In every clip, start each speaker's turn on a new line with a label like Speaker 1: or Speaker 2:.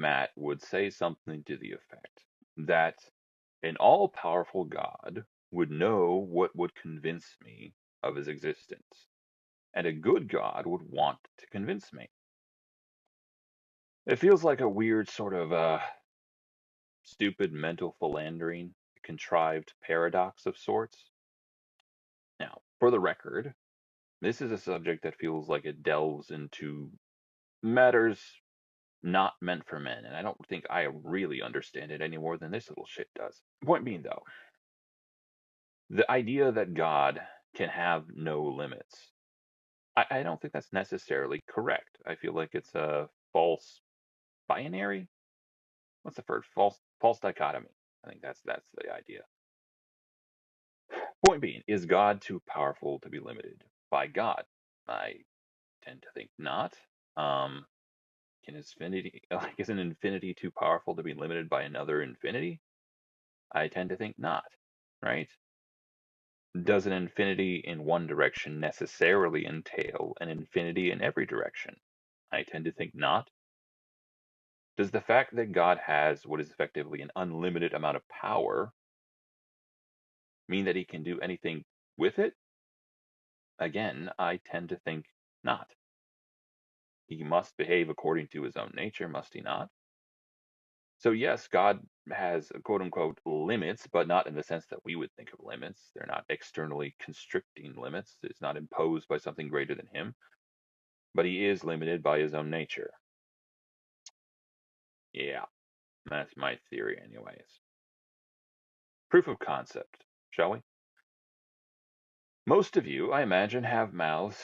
Speaker 1: Matt would say something to the effect that an all-powerful God would know what would convince me of his existence, and a good God would want to convince me. It feels like a weird sort of stupid mental philandering, contrived paradox of sorts. Now, for the record, this is a subject that feels like it delves into matters not meant for men, and I don't think I really understand it any more than this little shit does. Point being, though, the idea that God can have no limits, I don't think that's necessarily correct. I feel like it's a false binary. What's the first? False dichotomy. I think that's the idea. Point being, is God too powerful to be limited by God? I tend to think not. Um, can infinity like is an infinity too powerful to be limited by another infinity? I tend to think not. Right? Does an infinity in one direction necessarily entail an infinity in every direction? I tend to think not. Does the fact that God has what is effectively an unlimited amount of power mean that he can do anything with it? Again, I tend to think not. He must behave according to his own nature, must he not? So, yes, God has quote unquote limits, but not in the sense that we would think of limits. They're not externally constricting limits, it's not imposed by something greater than him, but he is limited by his own nature. Yeah, that's my theory, anyways. Proof of concept, shall we? Most of you, I imagine, have mouths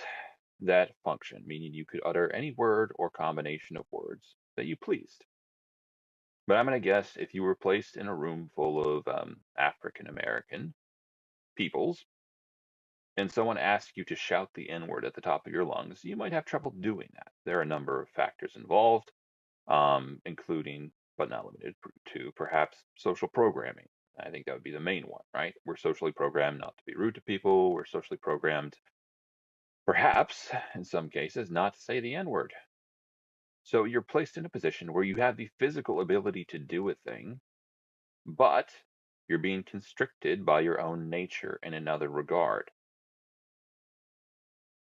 Speaker 1: that function, meaning you could utter any word or combination of words that you pleased. But I'm going to guess if you were placed in a room full of African American peoples and someone asked you to shout the N word at the top of your lungs, you might have trouble doing that. There are a number of factors involved, including, but not limited to, perhaps social programming. I think that would be the main one, right? We're socially programmed not to be rude to people. We're socially programmed, perhaps, in some cases, not to say the N word. So you're placed in a position where you have the physical ability to do a thing, but you're being constricted by your own nature in another regard.